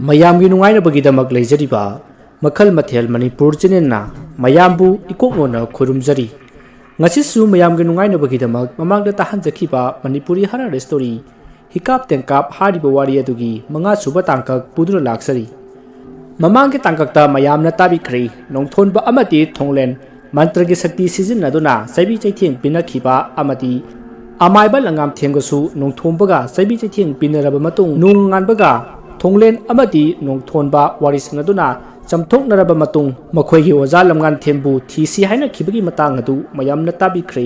ꯃꯌꯥꯝꯒꯤ ꯅꯨꯡꯉꯥꯏꯅꯕꯒꯤꯗꯃꯛ ꯂꯩꯖꯔꯤꯕ ꯃꯈꯜ ꯃꯊꯦꯜ ꯃꯅꯤꯄꯨꯔ ꯆꯦꯅꯦꯜꯅ ꯃꯌꯥꯝꯕꯨ ꯏꯀꯣꯛꯅꯣꯅ ꯈꯨꯔꯨꯝꯖꯔꯤ ꯉꯁꯤꯁꯨ ꯃꯌꯥꯝꯒꯤ ꯅꯨꯡꯉꯥꯏꯅꯕꯒꯤꯗꯃꯛ ꯃꯃꯥꯡꯗ ꯇꯥꯍꯟꯖꯈꯤꯕ ꯃꯅꯤꯄꯨꯔꯤ ꯍꯔꯥꯔ ꯁ꯭ꯇꯣꯔꯤ ꯍꯤꯀꯥꯞ ꯇꯦꯡꯀꯥꯞ ꯍꯥꯏꯔꯤꯕ ꯋꯥꯔꯤ ꯑꯗꯨꯒꯤ ꯃꯉꯥꯁꯨꯕ ꯇꯥꯡꯀꯛ ꯄꯨꯗꯨꯅ ꯂꯥꯛꯆꯔꯤ ꯃꯃꯥꯡꯒꯤ ꯇꯥꯡꯀꯛꯇ ꯃꯌꯥꯝꯅ ꯇꯥꯕꯤꯈ꯭ꯔꯦ ꯅꯣꯡꯊꯣꯟꯕ ꯑꯃꯗꯤ ꯊꯣꯡꯂꯦꯟ ꯃꯟꯇ꯭ꯔꯒꯤ ꯁꯛꯇꯤ ꯁꯤꯖꯤꯟꯅꯗꯨꯅ ꯆꯩꯕꯤ ꯆꯩꯊꯦꯡ ꯄꯤꯅꯈꯤꯕ ꯑꯃꯗꯤ ꯑꯃꯥꯏꯕ ꯂꯪꯉꯥꯝꯊꯦꯝꯒꯁꯨ ꯅꯣꯡꯊꯣꯝꯕꯒ ꯆꯩꯕꯤ ꯆꯩꯊꯦꯡ ꯄꯤꯅꯔꯕ ꯃꯇꯨꯡ ꯅꯣꯡ ꯉꯥꯟꯕꯒ ꯊꯣꯡꯂꯦꯟ ꯑꯃꯗꯤ ꯅꯣꯡꯊꯣꯟꯕ ꯋꯥꯔꯤ ꯁꯥꯟꯅꯗꯨꯅ ꯆꯝꯊꯣꯛꯅꯔꯕ ꯃꯇꯨꯡ ꯃꯈꯣꯏꯒꯤ ꯑꯣꯖꯥ ꯂꯝꯉꯥꯟꯊꯦꯝꯕꯨ ꯊꯤꯁꯤ ꯍꯥꯏꯅꯈꯤꯕꯒꯤ ꯃꯇꯥꯡ ꯑꯗꯨ ꯃꯌꯥꯝꯅ ꯇꯥꯕꯤꯈ꯭ꯔꯦ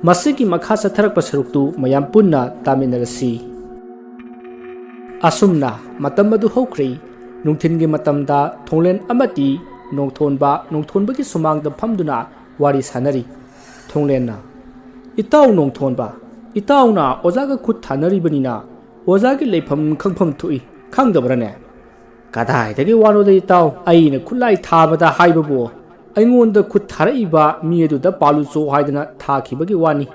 ꯃꯁꯤꯒꯤ ꯃꯈꯥ ꯆꯠꯊꯔꯛꯄ ꯁꯔꯨꯛꯇꯨ ꯃꯌꯥꯝ ꯄꯨꯟꯅ ꯇꯥꯃꯤꯟꯅꯔꯁꯤ ꯑꯁꯨꯝꯅ ꯃꯇꯝ ꯑꯗꯨ ꯍꯧꯈ꯭ꯔꯦ ꯅꯨꯡꯊꯤꯟꯒꯤ ꯃꯇꯝꯗ ꯊꯣꯡꯂꯦꯟ ꯑꯃꯗꯤ ꯅꯣꯡꯊꯣꯟꯕꯒꯤ ꯁꯨꯃꯥꯡꯗ ꯐꯝꯗꯨꯅ ꯋꯥꯔꯤ ꯁꯥꯟꯅꯔꯤ ꯊꯣꯡꯂꯦꯟꯅ ꯏꯇꯥꯎ ꯅꯣꯡꯊꯣꯟꯕ ꯏꯇꯥꯎꯅ ꯑꯣꯖꯥꯒ ꯈꯨꯠ ꯊꯥꯅꯔꯤꯕꯅꯤꯅ ꯑꯣꯖꯥꯒꯤ ꯂꯩꯐꯝ ꯈꯪꯐꯝ ꯊꯣꯛꯏ ꯈꯪꯗꯕ꯭ꯔꯅꯦ ꯀꯗꯥꯏꯗꯒꯤ ꯋꯥꯅꯣꯗ ꯏꯇꯥꯎ ꯑꯩꯅ ꯈꯨꯠꯂꯥꯏ ꯊꯥꯕꯗ ꯍꯥꯏꯕꯕꯨ ꯑꯩꯉꯣꯟꯗ ꯈꯨꯠ ꯊꯥꯔꯛꯏꯕ ꯃꯤ ꯑꯗꯨꯗ ꯄꯥꯜꯂꯨꯆꯣ ꯍꯥꯏꯗꯅ ꯊꯥꯈꯤꯕꯒꯤ ꯋꯥꯅꯤ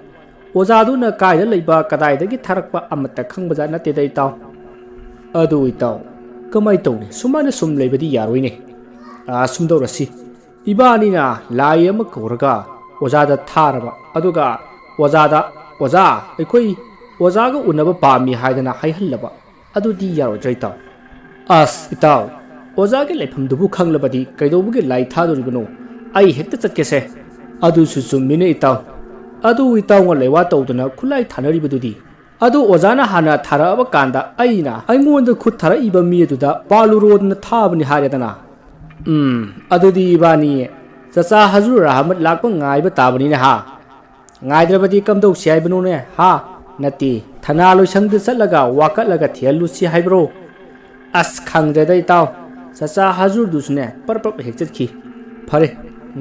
ꯑꯣꯖꯥꯗꯨꯅ ꯀꯥꯏꯗ ꯂꯩꯕ ꯀꯗꯥꯏꯗꯒꯤ ꯊꯥꯔꯛꯄ ꯑꯃꯠꯇ ꯈꯪꯕꯖꯥꯠ ꯅꯠꯇꯦꯗ ꯏꯇꯥꯎ ꯑꯗꯨ ꯏꯇꯥꯎ ꯀꯃꯥꯏ ꯇꯧꯅꯤ ꯁꯨꯃꯥꯏꯅ ꯁꯨꯝ ꯂꯩꯕꯗꯤ ꯌꯥꯔꯣꯏꯅꯦ ꯁꯨꯝꯗꯧꯔꯁꯤ ꯏꯕꯥꯅꯤꯅ ꯂꯥꯏ ꯑꯃ ꯀꯧꯔꯒ ꯑꯣꯖꯥꯗ ꯊꯥꯔꯕ ꯑꯗꯨꯒ ꯑꯣꯖꯥ ꯑꯩꯈꯣꯏ ꯑꯣꯖꯥꯒ ꯎꯅꯕ ꯄꯥꯝꯃꯤ ꯍꯥꯏꯗꯅ ꯍꯥꯏꯍꯜꯂꯕ ꯑꯗꯨꯗꯤ ꯌꯥꯔꯣꯏꯗ꯭ꯔꯥ ꯏꯇꯥꯎ ꯏꯇꯥꯎ ꯑꯣꯖꯥꯒꯤ ꯂꯩꯐꯝꯗꯨꯕꯨ ꯈꯪꯂꯕꯗꯤ ꯀꯩꯗꯧꯕꯒꯤ ꯂꯥꯏ ꯊꯥꯗꯣꯔꯤꯕꯅꯣ ꯑꯩ ꯍꯦꯛꯇ ꯆꯠꯀꯦꯁꯦ ꯑꯗꯨꯁꯨ ꯆꯨꯝꯃꯤꯅꯦ ꯏꯇꯥꯎ ꯑꯗꯨ ꯏꯇꯥꯎꯅ ꯂꯩꯋꯥ ꯇꯧꯗꯅ ꯈꯨꯠꯂꯥꯏ ꯊꯥꯅꯔꯤꯕꯗꯨꯗꯤ ꯑꯗꯨ ꯑꯣꯖꯥꯅ ꯍꯥꯟꯅ ꯊꯥꯔꯛꯑꯕ ꯀꯥꯟꯗ ꯑꯩꯉꯣꯟꯗ ꯈꯨꯠ ꯊꯥꯔꯛꯏꯕ ꯃꯤ ꯑꯗꯨꯗ ꯄꯥꯜꯂꯨꯔꯣꯗꯅ ꯊꯥꯕꯅꯤ ꯍꯥꯏꯔꯦꯗꯅ ꯑꯗꯨꯗꯤ ꯏꯕꯥꯅꯤ ꯆꯆꯥ ꯍꯖꯨꯔ ꯔꯍꯃꯠ ꯂꯥꯛꯄ ꯉꯥꯏꯕ ꯇꯥꯕꯅꯤꯅꯦ ꯉꯥꯏꯗ꯭ꯔꯕꯗꯤ ꯀꯝꯗꯧꯁꯤ ꯍꯥꯏꯕꯅꯣꯅꯦ ꯅꯠꯇꯦ ꯊꯅꯥ ꯂꯣꯏꯁꯪꯗ ꯆꯠꯂꯒ ꯋꯥꯀꯠꯂꯒ ꯊꯤꯍꯜꯂꯨꯁꯤ ꯍꯥꯏꯕ꯭ꯔꯣ ꯈꯪꯗ꯭ꯔꯦꯗ ꯏꯇꯥꯎ ꯆꯆꯥ ꯍꯖꯨꯔꯗꯨꯁꯨꯅꯦ ꯄꯔꯞ ꯍꯦꯛ ꯆꯠꯈꯤ ꯐꯔꯦ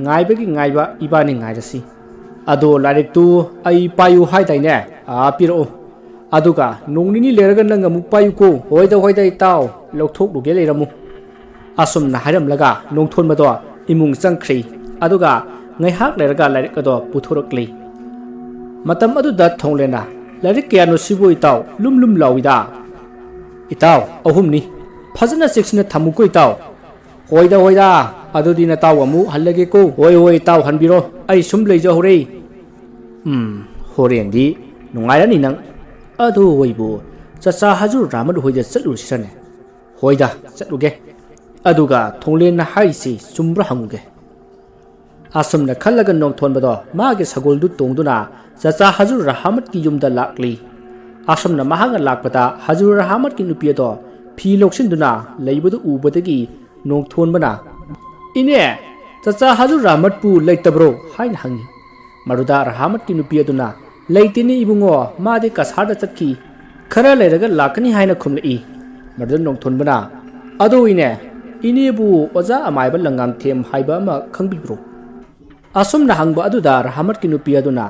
ꯉꯥꯏꯕꯒꯤ ꯉꯥꯏꯕ ꯏꯕꯥꯅꯤ ꯉꯥꯏꯔꯁꯤ ꯑꯗꯣ ꯂꯥꯏꯔꯤꯛꯇꯨ ꯑꯩ ꯄꯥꯏꯌꯨ ꯍꯥꯏꯗꯥꯏꯅꯦ ꯄꯤꯔꯛꯑꯣ ꯑꯗꯨꯒ ꯅꯣꯡ ꯅꯤꯅꯤ ꯂꯩꯔꯒ ꯅꯪ ꯑꯃꯨꯛ ꯄꯥꯏꯌꯨꯀꯣ ꯍꯣꯏꯗ ꯏꯇꯥꯎ ꯂꯧꯊꯣꯛꯂꯨꯒꯦ ꯂꯩꯔꯝꯃꯨ ꯑꯁꯨꯝꯅ ꯍꯥꯏꯔꯝꯂꯒ ꯅꯣꯡꯊꯣꯟꯕꯗꯣ ꯏꯃꯨꯡ ꯆꯪꯈ꯭ꯔꯦ ꯑꯗꯨꯒ ꯉꯥꯏꯍꯥꯛ ꯂꯩꯔꯒ ꯂꯥꯏꯔꯤꯛ ꯑꯗꯣ ꯄꯨꯊꯣꯔꯛꯂꯦ ꯃꯇꯝ ꯑꯗꯨꯗ ꯊꯣꯡꯂꯦꯟꯅ ꯂꯥꯏꯔꯤꯛ ꯀꯌꯥꯅꯣ ꯁꯤꯕꯨ ꯏꯇꯥꯎ ꯂꯨꯝ ꯂꯥꯎꯏꯗ ꯏꯇꯥꯎ ꯑꯍꯨꯝꯅꯤ ꯐꯖꯅ ꯆꯦꯛꯁꯤꯟꯅ ꯊꯝꯃꯨꯀꯣ ꯏꯇꯥꯎ ꯍꯣꯏꯗ ꯑꯗꯨꯗꯤ ꯅꯇꯥꯎ ꯑꯃꯨꯛ ꯍꯜꯂꯒꯦꯀꯣ ꯍꯣꯏ ꯏꯇꯥꯎ ꯍꯟꯕꯤꯔꯣ ꯑꯩ ꯁꯨꯝ ꯂꯩꯖꯍꯧꯔꯦ ꯍꯣꯔꯦꯟꯗꯤ ꯅꯨꯡꯉꯥꯏꯔꯅꯤ ꯅꯪ ꯑꯗꯨ ꯑꯣꯏꯕꯨ ꯆꯆꯥ ꯍꯖꯨꯔ ꯔꯥꯃꯠ ꯍꯣꯏꯗ ꯆꯠꯂꯨꯁꯤꯔꯅꯦ ꯍꯣꯏꯗ ꯆꯠꯂꯨꯒꯦ ꯑꯗꯨꯒ ꯊꯣꯡꯂꯦꯟꯅ ꯍꯥꯏꯔꯤꯁꯤ ꯆꯨꯝꯕ꯭ꯔꯥ ꯍꯪꯉꯨꯒꯦ ꯑꯁꯨꯝꯅ ꯈꯜꯂꯒ ꯅꯣꯡꯊꯣꯟꯕꯗꯣ ꯃꯥꯒꯤ ꯁꯒꯣꯜꯗꯨ ꯇꯣꯡꯗꯨꯅ ꯆꯆꯥ ꯍꯖꯨꯔ ꯔꯍꯃꯠꯀꯤ ꯌꯨꯝꯗ ꯂꯥꯛꯂꯤ ꯑꯁꯨꯝꯅ ꯃꯍꯥꯛꯅ ꯂꯥꯛꯄꯗ ꯍꯖꯨꯔ ꯔꯍꯃꯠꯀꯤ ꯅꯨꯄꯤ ꯑꯗꯣ ꯐꯤ ꯂꯧꯁꯤꯟꯗꯨꯅ ꯂꯩꯕꯗꯨ ꯎꯕꯗꯒꯤ ꯅꯣꯡꯊꯣꯟꯕꯅ ꯏꯅꯦ ꯆꯆꯥ ꯍꯖꯨꯔ ꯔꯍꯃꯠꯄꯨ ꯂꯩꯇꯕ꯭ꯔꯣ ꯍꯥꯏꯅ ꯍꯪꯉꯤ ꯃꯗꯨꯗ ꯔꯍꯃꯠꯀꯤ ꯅꯨꯄꯤ ꯑꯗꯨꯅ ꯂꯩꯇꯦꯅꯦ ꯏꯕꯨꯡꯉꯣ ꯃꯥꯗꯤ ꯀꯁꯥꯔꯗ ꯆꯠꯈꯤ ꯈꯔ ꯂꯩꯔꯒ ꯂꯥꯛꯀꯅꯤ ꯍꯥꯏꯅ ꯈꯨꯝꯂꯛꯏ ꯃꯗꯨꯗ ꯅꯣꯡꯊꯣꯟꯕꯅ ꯑꯗꯣ ꯏꯅꯦꯕꯨ ꯑꯣꯖꯥ ꯑꯃꯥꯏꯕ ꯂꯪꯉꯥꯝꯊꯦꯝ ꯍꯥꯏꯕ ꯑꯃ ꯈꯪꯕꯤꯕ꯭ꯔꯣ ꯑꯁꯨꯝꯅ ꯍꯪꯕ ꯑꯗꯨꯗ ꯔꯍꯃꯠꯀꯤ ꯅꯨꯄꯤ ꯑꯗꯨꯅ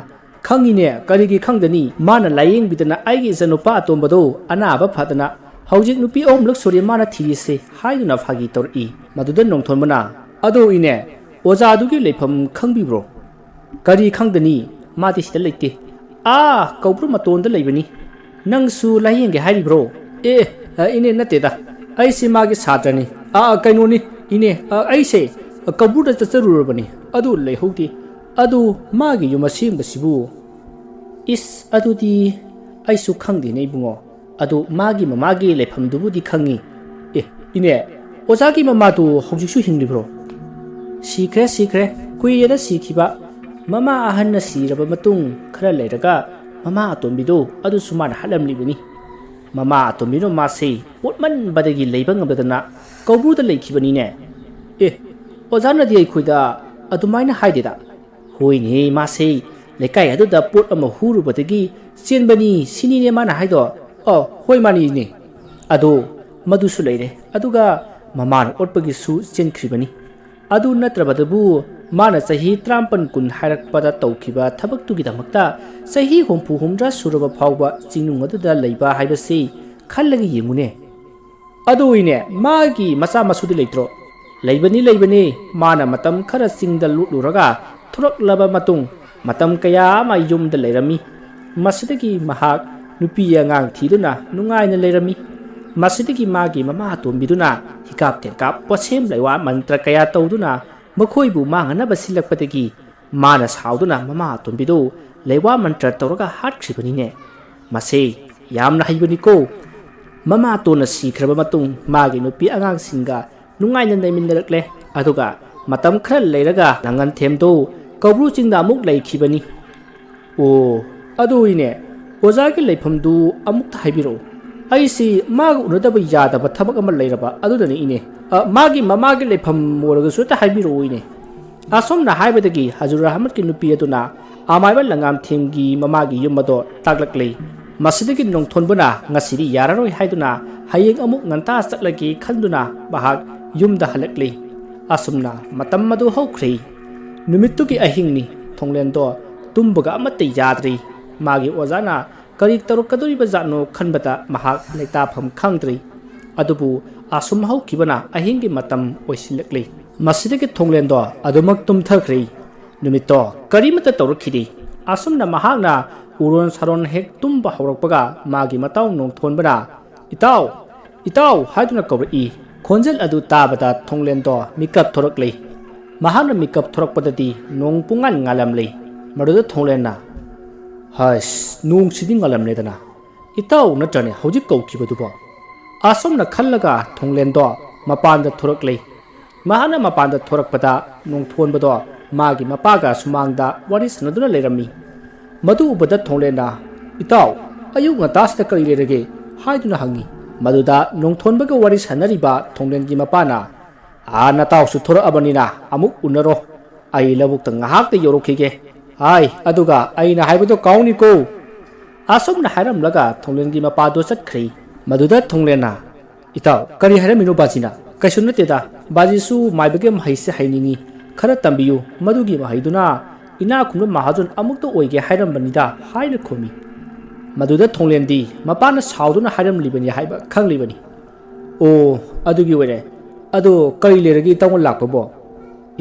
ꯈꯪꯉꯤꯅꯦ ꯀꯔꯤꯒꯤ ꯈꯪꯗꯅꯤ ꯃꯥꯅ ꯂꯥꯏꯌꯦꯡꯕꯤꯗꯅ ꯑꯩꯒꯤ ꯏꯆꯥꯅꯨꯄꯥ ꯑꯇꯣꯝꯕꯗꯣ ꯑꯅꯥꯕ ꯐꯗꯅ ꯍꯧꯖꯤꯛ ꯅꯨꯄꯤ ꯑꯍꯨꯝꯂꯛ ꯁꯨꯔꯦ ꯃꯥꯅ ꯊꯤꯔꯤꯁꯦ ꯍꯥꯏꯗꯨꯅ ꯐꯥꯒꯤ ꯇꯧꯔꯛꯏ ꯃꯗꯨꯗ ꯅꯣꯡꯊꯣꯟꯕꯅ ꯑꯗꯣ ꯑꯣꯖꯥꯗꯨꯒꯤ ꯂꯩꯐꯝ ꯈꯪꯕꯤꯕ꯭ꯔꯣ ꯀꯔꯤ ꯈꯪꯗꯅꯤ ꯃꯥꯗꯤ ꯁꯤꯗ ꯂꯩꯇꯦ ꯀꯧꯕ꯭ꯔꯨ ꯃꯇꯣꯟꯗ ꯂꯩꯕꯅꯤ ꯅꯪꯁꯨ ꯂꯥꯏꯌꯦꯡꯒꯦ ꯍꯥꯏꯔꯤꯕ꯭ꯔꯣ ꯏꯅꯦ ꯅꯠꯇꯦꯗ ꯑꯩꯁꯦ ꯃꯥꯒꯤ ꯁꯥꯇ꯭ꯔꯅꯤ ꯀꯩꯅꯣꯅꯤ ꯏꯅꯦ ꯑꯩꯁꯦ ꯀꯧꯕ꯭ꯔꯨꯗ ꯆꯠꯆꯔꯨꯔꯕꯅꯤ ꯑꯗꯨ ꯂꯩꯍꯧꯗꯦ ꯑꯗꯨ ꯃꯥꯒꯤ ꯌꯨꯝ ꯑꯁꯦꯡꯕꯁꯤꯕꯨ ꯑꯗꯨꯗꯤ ꯑꯩꯁꯨ ꯈꯪꯗꯦꯅꯦ ꯏꯕꯨꯡꯉꯣ ꯑꯗꯨ ꯃꯥꯒꯤ ꯃꯃꯥꯒꯤ ꯂꯩꯐꯝꯗꯨꯕꯨꯗꯤ ꯈꯪꯉꯤ ꯏꯅꯦ ꯑꯣꯖꯥꯒꯤ ꯃꯃꯥꯗꯨ ꯍꯧꯖꯤꯛꯁꯨ ꯍꯤꯡꯂꯤꯕ꯭ꯔꯣ ꯁꯤꯈ꯭ꯔꯦ ꯀꯨꯏꯔꯦꯗ ꯁꯤꯈꯤꯕ ꯃꯃꯥ ꯑꯍꯟꯅ ꯁꯤꯔꯕ ꯃꯇꯨꯡ ꯈꯔ ꯂꯩꯔꯒ ꯃꯃꯥ ꯑꯇꯣꯝꯕꯤꯗꯨ ꯑꯗꯨꯁꯨ ꯃꯥꯅ ꯍꯥꯠꯂꯝꯂꯤꯕꯅꯤ ꯃꯃꯥ ꯑꯇꯣꯝꯕꯤꯅ ꯃꯥꯁꯦ ꯄꯣꯠꯃꯟꯕꯗꯒꯤ ꯂꯩꯕ ꯉꯝꯗꯗꯅ ꯀꯧꯕ꯭ꯔꯨꯗ ꯂꯩꯈꯤꯕꯅꯤꯅꯦ ꯑꯣꯖꯥꯅꯗꯤ ꯑꯩꯈꯣꯏꯗ ꯑꯗꯨꯃꯥꯏꯅ ꯍꯥꯏꯗꯦꯗ ꯍꯣꯏꯅꯦ ꯃꯥꯁꯦ ꯂꯩꯀꯥꯏ ꯑꯗꯨꯗ ꯄꯣꯠ ꯑꯃ ꯍꯨꯔꯨꯕꯗꯒꯤ ꯆꯦꯟꯕꯅꯤ ꯁꯤꯅꯤꯅꯦ ꯃꯥꯅ ꯍꯥꯏꯗꯣ ꯍꯣꯏ ꯃꯥꯅꯤꯅꯦ ꯑꯗꯣ ꯃꯗꯨꯁꯨ ꯂꯩꯔꯦ ꯑꯗꯨꯒ ꯃꯃꯥꯅ ꯑꯣꯠꯄꯒꯤꯁꯨ ꯆꯦꯟꯈ꯭ꯔꯤꯕꯅꯤ ꯑꯗꯨ ꯅꯠꯇ꯭ꯔꯕꯗꯕꯨ ꯃꯥꯅ ꯆꯍꯤ 19-20 ꯍꯥꯏꯔꯛꯄꯗ ꯇꯧꯈꯤꯕ ꯊꯕꯛꯇꯨꯒꯤꯗꯃꯛꯇ ꯆꯍꯤ 60-70 ꯁꯨꯔꯕ ꯐꯥꯎꯕ ꯆꯤꯡꯅꯨꯡ ꯑꯗꯨꯗ ꯂꯩꯕ ꯍꯥꯏꯕꯁꯤ ꯈꯜꯂꯒ ꯌꯦꯡꯉꯨꯅꯦ ꯑꯗꯨ ꯃꯥꯒꯤ ꯃꯆꯥ ꯃꯁꯨꯗꯤ ꯂꯩꯇ꯭ꯔꯣ ꯂꯩꯕꯅꯤ ꯃꯥꯅ ꯃꯇꯝ ꯈꯔ ꯆꯤꯡꯗ ꯂꯨꯠꯂꯨꯔꯒ ꯊꯣꯔꯛꯂꯕ ꯃꯇꯨꯡ ꯃꯇꯝ kaya ama yumda ꯂꯩꯔꯝꯃꯤ ꯃꯁꯤꯗꯒꯤ ꯃꯍꯥꯛ ꯅꯨꯄꯤ ꯑꯉꯥꯡ ꯊꯤꯗꯨꯅ ꯅꯨꯡꯉꯥꯏꯅ ꯂꯩꯔꯝꯃꯤ ꯃꯁꯤꯗꯒꯤ ꯃꯥꯒꯤ ꯃꯃꯥ ꯑꯇꯣꯝꯕꯤꯗꯨꯅ ꯍꯤꯀꯥꯞ ꯇꯦꯟꯀꯥꯞ ꯄꯣꯠꯁꯦꯝ ꯂꯩꯋꯥ ꯃꯟꯇ꯭ꯔ ꯀꯌꯥ ꯇꯧꯗꯨꯅ ꯃꯈꯣꯏꯕꯨ ꯃꯥꯡꯍꯟꯅꯕ ꯁꯤꯜꯂꯛꯄꯗꯒꯤ ꯃꯥꯅ ꯁꯥꯎꯗꯨꯅ ꯃꯃꯥ ꯑꯇꯣꯝꯕꯤꯗꯨ ꯂꯩꯋꯥ ꯃꯟꯇ꯭ꯔ ꯇꯧꯔꯒ ꯍꯥꯠꯈ꯭ꯔꯤꯕꯅꯤꯅꯦ ꯃꯁꯤ ꯌꯥꯝꯅ ꯍꯩꯕꯅꯤꯀꯣ ꯃꯃꯥ ꯇꯣꯟꯅ ꯁꯤꯈ꯭ꯔꯕ ꯃꯇꯨꯡ ꯃꯥꯒꯤ ꯅꯨꯄꯤ ꯑꯉꯥꯡꯁꯤꯡꯒ ꯅꯨꯡꯉꯥꯏꯅ ꯂꯩꯃꯤꯟꯅꯔꯛꯂꯦ ꯑꯗꯨꯒ ꯃꯇꯝ ꯈꯔ ꯂꯩꯔꯒ ꯂꯥꯡꯒꯟꯊꯦꯝꯗꯨ ꯀꯧꯕ꯭ꯔꯨ ꯆꯤꯡꯗ ꯑꯃꯨꯛ ꯂꯩꯈꯤꯕꯅꯤ ꯑꯣ ꯑꯗꯨꯅꯦ ꯑꯣꯖꯥꯒꯤ ꯂꯩꯐꯝꯗꯨ ꯑꯃꯨꯛꯇ ꯍꯥꯏꯕꯤꯔꯛꯎ ꯑꯩꯁꯤ ꯃꯥꯒ ꯎꯅꯗꯕ ꯌꯥꯗꯕ ꯊꯕꯛ ꯑꯃ ꯂꯩꯔꯕ ꯑꯗꯨꯗꯅꯤ ꯏꯅꯦ ꯃꯥꯒꯤ ꯃꯃꯥꯒꯤ ꯂꯩꯐꯝ ꯑꯣꯏꯔꯒꯁꯨ ꯍꯦꯛꯇ ꯍꯥꯏꯕꯤꯔꯛꯎ ꯏꯅꯦ ꯑꯁꯣꯝꯅ ꯍꯥꯏꯕꯗꯒꯤ ꯍꯖꯨꯔ ꯑꯍꯃꯗꯀꯤ ꯅꯨꯄꯤ ꯑꯗꯨꯅ ꯑꯃꯥꯏꯕ ꯂꯪꯉꯥꯝꯊꯦꯝꯒꯤ ꯃꯃꯥꯒꯤ ꯌꯨꯝ ꯑꯗꯣ ꯇꯥꯛꯂꯛꯂꯤ ꯃꯁꯤꯗꯒꯤ ꯅꯣꯡꯊꯣꯟꯕꯅ ꯉꯁꯤꯗꯤ ꯌꯥꯔꯔꯣꯏ ꯍꯥꯏꯗꯨꯅ ꯍꯌꯦꯡ ꯑꯃꯨꯛ ꯉꯟꯇꯥ ꯆꯠꯂꯒꯦ ꯈꯟꯗꯨꯅ ꯃꯍꯥꯛ ꯌꯨꯝꯗ ꯍꯜꯂꯛꯂꯤ ꯑꯁꯨꯝꯅ ꯃꯇꯝ ꯑꯗꯨ ꯍꯧꯈ꯭ꯔꯤ ꯅꯨꯃꯤꯠꯇꯨꯒꯤ ꯑꯍꯤꯡꯅꯤ ꯊꯣꯡꯂꯦꯟꯗꯣ ꯇꯨꯝꯕꯒ ꯑꯃꯠꯇ ꯌꯥꯗ꯭ꯔꯤ ꯃꯥꯒꯤ ꯑꯣꯖꯥꯅ ꯀꯔꯤ ꯇꯧꯔꯛꯀꯗꯧꯔꯤꯕꯖꯥꯠꯅꯣ ꯈꯟꯕꯗ ꯃꯍꯥꯛ ꯂꯩꯇꯥꯐꯝ ꯈꯪꯗ꯭ꯔꯤ ꯑꯗꯨꯕꯨ ꯑꯁꯨꯝ ꯍꯧꯈꯤꯕꯅ ꯑꯍꯤꯡꯒꯤ ꯃꯇꯝ ꯑꯣꯏꯁꯤꯜꯂꯛꯂꯤ ꯃꯁꯤꯗꯒꯤ ꯊꯣꯡꯂꯦꯟꯗꯣ ꯑꯗꯨꯃꯛ ꯇꯨꯝꯊꯈ꯭ꯔꯤ ꯅꯨꯃꯤꯠꯇꯣ ꯀꯔꯤꯃꯠꯇ ꯇꯧꯔꯛꯈꯤꯗꯦ ꯑꯁꯨꯝꯅ ꯃꯍꯥꯛꯅ ꯎꯔꯣꯟ ꯁꯥꯔꯣꯟ ꯍꯦꯛ ꯇꯨꯝꯕ ꯍꯧꯔꯛꯄꯒ ꯃꯥꯒꯤ ꯃꯇꯥꯎ ꯅꯣꯡꯊꯣꯟꯕꯅ ꯏꯇꯥꯎ ꯏꯇꯥꯎ ꯍꯥꯏꯗꯨꯅ ꯀꯧꯔꯛꯏ ꯈꯣꯟꯖꯦꯜ ꯑꯗꯨ ꯇꯥꯕꯗ ꯊꯣꯡꯂꯦꯟꯗꯣ ꯃꯤꯀꯞ ꯊꯣꯔꯛꯂꯤ ꯃꯍꯥꯛꯅ ꯃꯤꯀꯞ ꯊꯣꯔꯛꯄꯗꯗꯤ ꯅꯣꯡ ꯄꯨꯡꯉꯥꯟ ꯉꯥꯜꯂꯝꯂꯤ ꯃꯗꯨꯗ ꯊꯣꯡꯂꯦꯟꯅ ꯍꯁ ꯅꯣꯡꯁꯤꯗꯤ ꯉꯥꯜꯂꯝꯂꯦꯗꯅ ꯏꯇꯥꯎ ꯅꯠꯇ꯭ꯔꯅꯦ ꯍꯧꯖꯤꯛ ꯀꯧꯈꯤꯕꯗꯨꯕꯣ ꯑꯁꯣꯝꯅ ꯈꯜꯂꯒ ꯊꯣꯡꯂꯦꯟꯗꯣ ꯃꯄꯥꯟꯗ ꯊꯣꯔꯛꯂꯤ ꯃꯍꯥꯛꯅ ꯃꯄꯥꯟꯗ ꯊꯣꯔꯛꯄꯗ ꯅꯣꯡꯊꯣꯟꯕꯗꯣ ꯃꯥꯒꯤ ꯃꯄꯥꯒ ꯁꯨꯃꯥꯡꯗ ꯋꯥꯔꯤ ꯁꯥꯟꯅꯗꯨꯅ ꯂꯩꯔꯝꯃꯤ ꯃꯗꯨ ꯎꯕꯗ ꯊꯣꯡꯂꯦꯟꯅ ꯏꯇꯥꯎ ꯑꯌꯨꯛ ꯉꯟꯇꯥꯁꯤꯗ ꯀꯔꯤ ꯂꯩꯔꯒꯦ ꯍꯥꯏꯗꯨꯅ ꯍꯪꯉꯤ ꯃꯗꯨꯗ ꯅꯣꯡꯊꯣꯟꯕꯒ ꯋꯥꯔꯤ ꯁꯥꯟꯅꯔꯤꯕ ꯊꯣꯡꯂꯦꯟꯒꯤ ꯃꯄꯥꯅ ꯅꯇꯥꯎꯁꯨ ꯊꯣꯔꯛꯑꯕꯅꯤꯅ ꯑꯃꯨꯛ ꯎꯅꯔꯣ ꯑꯩ ꯂꯧꯕꯨꯛꯇ ꯉꯥꯏꯍꯥꯛꯇ ꯌꯧꯔꯛꯈꯤꯒꯦ ꯍꯥꯏ ꯑꯗꯨꯒ ꯑꯩꯅ ꯍꯥꯏꯕꯗꯣ ꯀꯥꯎꯅꯤꯀꯣ ꯑꯁꯨꯝꯅ ꯍꯥꯏꯔꯝꯂꯒ ꯊꯣꯡꯂꯦꯟꯒꯤ ꯃꯄꯥꯗꯣ ꯆꯠꯈ꯭ꯔꯤ ꯃꯗꯨꯗ ꯊꯣꯡꯂꯦꯟꯅ ꯏꯇꯥꯎ ꯀꯔꯤ ꯍꯥꯏꯔꯝꯃꯤꯅꯣ ꯕꯥꯖꯤꯅ ꯀꯩꯁꯨ ꯅꯠꯇꯦꯗ ꯕꯥꯖꯤꯁꯨ ꯃꯥꯏꯕꯒꯤ ꯃꯍꯩꯁꯦ ꯍꯩꯅꯤꯡꯉꯤ ꯈꯔ ꯇꯝꯕꯤꯌꯨ ꯃꯗꯨꯒꯤ ꯃꯍꯩꯗꯨꯅ ꯏꯅꯥ ꯈꯨꯟꯕ ꯃꯍꯥꯖꯣꯟ ꯑꯃꯨꯛꯇ ꯑꯣꯏꯒꯦ ꯍꯥꯏꯔꯝꯕꯅꯤꯗ ꯍꯥꯏꯅ ꯈꯨꯝꯃꯤ ꯃꯗꯨꯗ ꯊꯣꯡꯂꯦꯟꯗꯤ ꯃꯄꯥꯅ ꯁꯥꯎꯗꯨꯅ ꯍꯥꯏꯔꯝꯂꯤꯕꯅꯤ ꯍꯥꯏꯕ ꯈꯪꯂꯤꯕꯅꯤ ꯑꯣ ꯑꯗꯨꯒꯤ ꯑꯣꯏꯔꯦ ꯑꯗꯣ ꯀꯔꯤ ꯂꯩꯔꯒꯦ ꯏꯇꯥꯎꯅ ꯂꯥꯛꯄꯕꯣ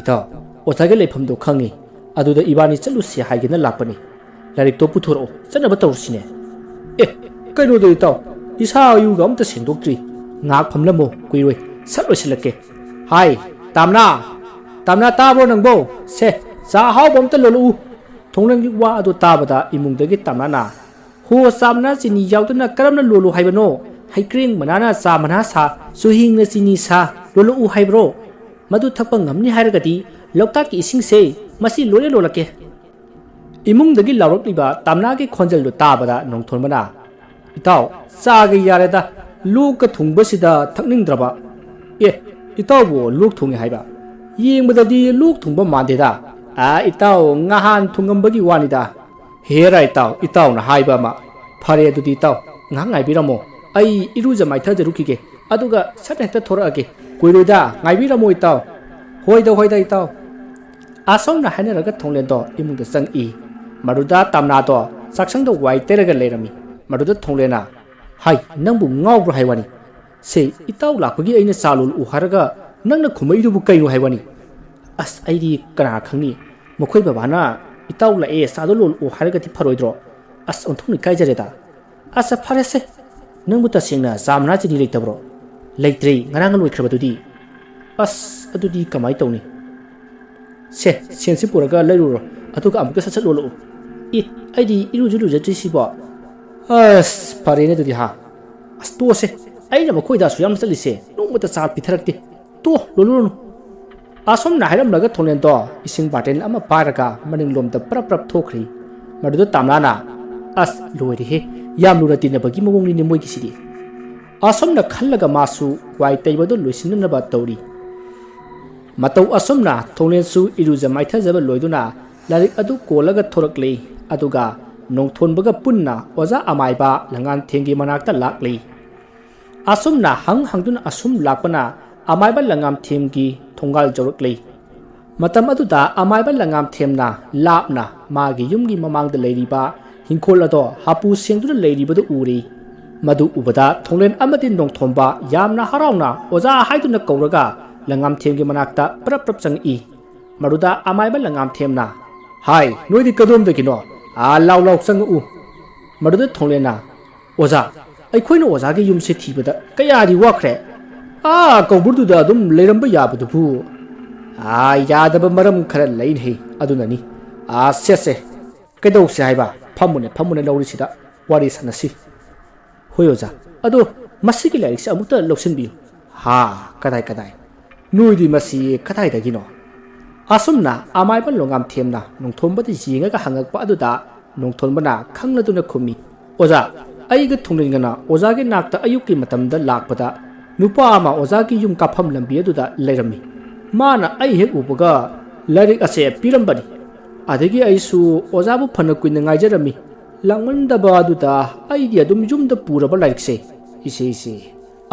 ꯏꯇꯥꯎ ꯑꯣꯖꯥꯒꯤ ꯂꯩꯐꯝꯗꯣ ꯈꯪꯉꯤ ꯑꯗꯨꯗ ꯏꯕꯥꯅꯤ ꯆꯠꯂꯨꯁꯤ ꯍꯥꯏꯒꯦꯅ ꯂꯥꯛꯄꯅꯤ ꯂꯥꯏꯔꯤꯛꯇꯣ ꯄꯨꯊꯣꯔꯛꯑꯣ ꯆꯠꯅꯕ ꯇꯧꯔꯁꯤꯅꯦ ꯑꯦ ꯀꯩꯅꯣꯗꯣ ꯏꯇꯥꯎ ꯏꯁꯥ ꯑꯌꯨꯒ ꯑꯝꯇ ꯁꯦꯡꯗꯣꯛꯇ꯭ꯔꯤ ꯉꯥꯏꯍꯥꯛ ꯐꯝꯂꯝꯃꯣ ꯀꯨꯏꯔꯣꯏ ꯁꯠ ꯂꯣꯏꯁꯤꯜꯂꯛꯀꯦ ꯍꯥꯏ ꯇꯥꯝꯅꯥ ꯇꯥꯝꯅꯥ ꯇꯥꯕ꯭ꯔꯣ ꯅꯪꯕꯣ ꯁꯦ ꯆꯥ ꯑꯍꯥꯎꯕ ꯑꯝꯇ ꯂꯣꯜꯂꯛꯎ ꯊꯣꯡꯂꯦꯟꯒꯤ ꯋꯥ ꯑꯗꯨ ꯇꯥꯕꯗ ꯏꯃꯨꯡꯗꯒꯤ ꯇꯥꯝꯅꯥꯅ ꯍꯣ ꯆꯥ ꯃꯅꯥ ꯆꯤꯅꯤ ꯌꯥꯎꯗꯅ ꯀꯔꯝꯅ ꯂꯣꯜꯂꯨ ꯍꯥꯏꯕꯅꯣ ꯍꯩꯀ꯭ꯔꯦꯡ ꯃꯅꯥꯅ ꯆꯥ ꯃꯅꯥ ꯁꯥ ꯆꯨꯍꯤꯡꯅ ꯆꯤꯅꯤ ꯁꯥ ꯂꯣꯜꯂꯛꯎ ꯍꯥꯏꯕ꯭ꯔꯣ ꯃꯗꯨ ꯊꯛꯄ ꯉꯝꯅꯤ ꯍꯥꯏꯔꯒꯗꯤ ꯂꯣꯛꯇꯥꯛꯀꯤ ꯏꯁꯤꯡꯁꯦ ꯃꯁꯤ ꯂꯣꯏꯅ ꯂꯣꯜꯂꯛꯀꯦ ꯏꯃꯨꯡꯗꯒꯤ ꯂꯥꯎꯔꯛꯂꯤꯕ ꯇꯥꯝꯅꯥꯒꯤ ꯈꯣꯟꯖꯦꯜꯗꯨ ꯇꯥꯕꯗ ꯅꯣꯡꯊꯣꯟꯕꯅ ꯏꯇꯥꯎ ꯆꯥꯒ ꯌꯥꯔꯦꯗ ꯂꯣꯛꯀ ꯊꯨꯡꯕꯁꯤꯗ ꯊꯛꯅꯤꯡꯗ꯭ꯔꯕ ꯑꯦ ꯏꯇꯥꯎꯕꯨ ꯂꯣꯛ ꯊꯨꯡꯉꯦ ꯍꯥꯏꯕ ꯌꯦꯡꯕꯗꯗꯤ ꯂꯣꯛ ꯊꯨꯡꯕ ꯃꯥꯟꯗꯦꯗ ꯏꯇꯥꯎ ꯉꯍꯥꯟ ꯊꯨꯡꯉꯝꯕꯒꯤ ꯋꯥꯅꯤꯗ ꯍꯦꯔꯥ ꯏꯇꯥꯎ ꯏꯇꯥꯎꯅ ꯍꯥꯏꯕ ꯑꯃ ꯐꯔꯦ ꯑꯗꯨꯗꯤ ꯏꯇꯥꯎ ꯉꯥꯏꯍꯥꯛ ꯉꯥꯏꯕꯤꯔꯝꯃꯣ ꯑꯩ ꯏꯔꯨꯖ ꯃꯥꯏꯊꯖꯔꯨꯈꯤꯒꯦ ꯑꯗꯨꯒ ꯁꯠ ꯍꯦꯛꯇ ꯊꯣꯔꯛꯑꯒꯦ ꯀꯨꯏꯔꯣꯏꯗ ꯉꯥꯏꯕꯤꯔꯝꯃꯣ ꯏꯇꯥꯎ ꯍꯣꯏꯗ ꯏꯇꯥꯎ ꯑꯁꯣꯝꯅ ꯍꯥꯏꯅꯔꯒ ꯊꯣꯡꯂꯦꯟꯗꯣ ꯏꯃꯨꯡꯗ ꯆꯪꯏ ꯃꯗꯨꯗ ꯇꯥꯝꯅꯥꯗꯣ ꯆꯥꯛꯁꯪꯗ ꯋꯥꯏ ꯇꯩꯔꯒ ꯂꯩꯔꯝꯃꯤ ꯃꯗꯨꯗ ꯊꯣꯡꯂꯦꯟꯅ ꯍꯥꯏ ꯅꯪꯕꯨ ꯉꯥꯎꯕ꯭ꯔꯥ ꯍꯥꯏꯋꯥꯅꯤ ꯁꯦ ꯏꯇꯥꯎ ꯂꯥꯛꯄꯒꯤ ꯑꯩꯅ ꯆꯥ ꯂꯣꯜꯂꯛꯎ ꯍꯥꯏꯔꯒ ꯅꯪꯅ ꯈꯨꯝꯃꯛꯏꯗꯨꯕꯨ ꯀꯩꯅꯣ ꯍꯥꯏꯋꯥꯅꯤ ꯑꯁ ꯑꯩꯗꯤ ꯀꯅꯥ ꯈꯪꯅꯤ ꯃꯈꯣꯏ ꯕꯕꯥꯅ ꯏꯇꯥꯎ ꯂꯥꯛꯑꯦ ꯆꯥꯗꯣ ꯂꯣꯜꯂꯛꯎ ꯍꯥꯏꯔꯒꯗꯤ ꯐꯔꯣꯏꯗ꯭ꯔꯣ ꯑꯁ ꯑꯣꯟꯊꯣꯛꯅ ꯏꯀꯥꯏꯖꯔꯦꯗ ꯑꯁ ꯐꯔꯦꯁꯦ ꯅꯪꯕꯨ ꯇꯁꯦꯡꯅ ꯆꯥ ꯃꯅꯥ ꯆꯤꯅꯤ ꯂꯩꯇꯕ꯭ꯔꯣ ꯂꯩꯇ꯭ꯔꯦ ꯉꯔꯥꯡ ꯂꯣꯏꯈ꯭ꯔꯕꯗꯨꯗꯤ ꯑꯁ ꯑꯗꯨꯗꯤ ꯀꯃꯥꯏꯅ ꯇꯧꯅꯤ ꯁꯦ ꯁꯦꯟꯁꯤ ꯄꯨꯔꯒ ꯂꯩꯔꯨꯔꯣ ꯑꯗꯨꯒ ꯑꯃꯨꯛꯀ ꯁꯠ ꯂꯣꯜꯂꯛꯎ ꯑꯩꯗꯤ ꯏꯔꯨꯖꯨ ꯂꯨꯖꯗ꯭ꯔꯤꯁꯤꯕꯣ ꯑꯁ ꯐꯔꯦꯅꯦ ꯑꯗꯨꯗꯤ ꯑꯁ ꯇꯣꯛꯑꯁꯦ ꯑꯩꯅ ꯃꯈꯣꯏꯗ ꯑꯁꯨꯛ ꯌꯥꯝ ꯆꯠꯂꯤꯁꯦ ꯅꯣꯡꯃꯇ ꯆꯥ ꯄꯤꯊꯔꯛꯇꯦ ꯂꯣꯜꯂꯨꯔꯅꯨ ꯑꯁꯣꯝꯅ ꯍꯥꯏꯔꯝꯂꯒ ꯊꯣꯡꯂꯦꯟꯗꯣ ꯏꯁꯤꯡ ꯕꯥꯔꯇꯤꯟ ꯑꯃ ꯄꯥꯏꯔꯒ ꯃꯅꯤꯡꯂꯣꯝꯗ ꯄ꯭ꯔꯞ ꯊꯣꯛꯈ꯭ꯔꯤ ꯃꯗꯨꯗ ꯇꯥꯝꯅꯥꯅ ꯑꯁ ꯂꯣꯏꯔꯦꯍꯦ ꯌꯥꯝ ꯂꯨꯅ ꯇꯤꯟꯅꯕꯒꯤ ꯃꯑꯣꯡꯅꯤꯅꯦ ꯃꯣꯏꯒꯤꯁꯤꯗꯤ ꯑꯁꯣꯝꯅ ꯈꯜꯂꯒ ꯃꯥꯁꯨ ꯋꯥꯏ ꯇꯩꯕꯗꯨ ꯂꯣꯏꯁꯤꯟꯅꯅꯕ ꯇꯧꯔꯤ ꯃꯇꯧ ꯑꯁꯨꯝꯅ ꯊꯣꯡꯂꯦꯟꯁꯨ ꯏꯔꯨꯖ ꯃꯥꯏꯊꯖꯕ ꯂꯣꯏꯗꯨꯅ ꯂꯥꯏꯔꯤꯛ ꯑꯗꯨ ꯀꯣꯜꯂꯒ ꯊꯣꯔꯛꯂꯤ ꯑꯗꯨꯒ ꯅꯣꯡꯊꯣꯟꯕꯒ ꯄꯨꯟꯅ ꯑꯣꯖꯥ ꯑꯃꯥꯏꯕ ꯂꯪꯉꯥꯟꯊꯦꯝꯒꯤ ꯃꯅꯥꯛꯇ ꯂꯥꯛꯂꯤ ꯑꯁꯨꯝꯅ ꯍꯪꯗꯨꯅ ꯑꯁꯨꯝ ꯂꯥꯛꯄꯅ ꯑꯃꯥꯏꯕ ꯂꯪꯉꯥꯟꯊꯦꯝꯒꯤ ꯊꯣꯡꯒꯥꯜ ꯌꯧꯔꯛꯂꯤ ꯃꯇꯝ ꯑꯗꯨꯗ ꯑꯃꯥꯏꯕ ꯂꯪꯉꯥꯟꯊꯦꯝꯅ ꯂꯥꯞꯅ ꯃꯥꯒꯤ ꯌꯨꯝꯒꯤ ꯃꯃꯥꯡꯗ ꯂꯩꯔꯤꯕ ꯍꯤꯡꯈꯣꯜ ꯑꯗꯣ ꯍꯥꯄꯨ ꯁꯦꯡꯗꯨꯅ ꯂꯩꯔꯤꯕꯗꯨ ꯎꯔꯤ ꯃꯗꯨ ꯎꯕꯗ ꯊꯣꯡꯂꯦꯟ ꯑꯃꯗꯤ ꯅꯣꯡꯊꯣꯟꯕ ꯌꯥꯝꯅ ꯍꯔꯥꯎꯅ ꯑꯣꯖꯥ ꯍꯥꯏꯗꯨꯅ ꯀꯧꯔꯒ ꯂꯪꯉꯥꯟꯊꯦꯝꯒꯤ ꯃꯅꯥꯛꯇ ꯄ꯭ꯔꯞ ꯆꯪꯏ ꯃꯗꯨꯗ ꯑꯃꯥꯏꯕ ꯂꯪꯉꯥꯟꯊꯦꯝꯅ ꯍꯥꯏ ꯅꯣꯏꯗꯤ ꯀꯗꯣꯝꯗꯒꯤꯅꯣ ꯂꯥꯎ ꯆꯪꯉꯛꯎ ꯃꯗꯨꯗ ꯊꯣꯡꯂꯦꯟꯅ ꯑꯣꯖꯥ ꯑꯩꯈꯣꯏꯅ ꯑꯣꯖꯥꯒꯤ ꯌꯨꯝꯁꯦ ꯊꯤꯕꯗ ꯀꯌꯥꯗꯤ ꯋꯥꯈ꯭ꯔꯦ ꯀꯧꯕ꯭ꯔꯨꯗꯨꯗ ꯑꯗꯨꯝ ꯂꯩꯔꯝꯕ ꯌꯥꯕꯗꯨꯕꯨ ꯌꯥꯗꯕ ꯃꯔꯝ ꯈꯔ ꯂꯩꯅꯤ ꯑꯗꯨꯅꯅꯤ ꯁꯦ ꯀꯩꯗꯧꯁꯦ ꯍꯥꯏꯕ ꯐꯝꯃꯨꯅꯦ ꯂꯧꯔꯤꯁꯤꯗ ꯋꯥꯔꯤ ꯁꯥꯟꯅꯁꯤ ꯍꯣꯏ ꯑꯣꯖꯥ ꯑꯗꯣ ꯃꯁꯤꯒꯤ ꯂꯥꯏꯔꯤꯛꯁꯦ ꯑꯃꯨꯛꯇ ꯂꯧꯁꯤꯟꯕꯤꯌꯨ ꯀꯗꯥꯏ ꯅꯣꯏꯗꯤ ꯃꯁꯤ ꯀꯗꯥꯏꯗꯒꯤꯅꯣ ꯑꯁꯨꯝꯅ ꯑꯃꯥꯏꯕ ꯂꯣꯡꯉꯥꯝꯊꯦꯝꯅ ꯅꯣꯡꯊꯣꯝꯕꯗ ꯌꯦꯡꯉꯒ ꯍꯪꯉꯛꯄ ꯑꯗꯨꯗ ꯅꯣꯡꯊꯣꯝꯕꯅ ꯈꯪꯂꯗꯨꯅ ꯈꯨꯝꯃꯤ ꯑꯣꯖꯥ ꯑꯩꯒ ꯊꯨꯡꯂꯦꯟꯒꯅ ꯑꯣꯖꯥꯒꯤ ꯅꯥꯛꯇ ꯑꯌꯨꯛꯀꯤ ꯃꯇꯝꯗ ꯂꯥꯛꯄꯗ ꯅꯨꯄꯥ ꯑꯃ ꯑꯣꯖꯥꯒꯤ ꯌꯨꯝ ꯀꯥꯐꯝ ꯂꯝꯕꯤ ꯑꯗꯨꯗ ꯂꯩꯔꯝꯃꯤ ꯃꯥꯅ ꯑꯩ ꯍꯦꯛ ꯎꯕꯒ ꯂꯥꯏꯔꯤꯛ ꯑꯁꯦ ꯄꯤꯔꯝꯕꯅꯤ ꯑꯗꯒꯤ ꯑꯩꯁꯨ ꯑꯣꯖꯥꯕꯨ ꯐꯅ ꯀꯨꯏꯅ ꯉꯥꯏꯖꯔꯝꯃꯤ ꯂꯥꯡꯃꯟꯗꯕ ꯑꯗꯨꯗ ꯑꯩꯗꯤ ꯑꯗꯨꯝ ꯌꯨꯝꯗ ꯄꯨꯔꯕ ꯂꯥꯏꯔꯤꯛꯁꯦ ꯏꯆꯦ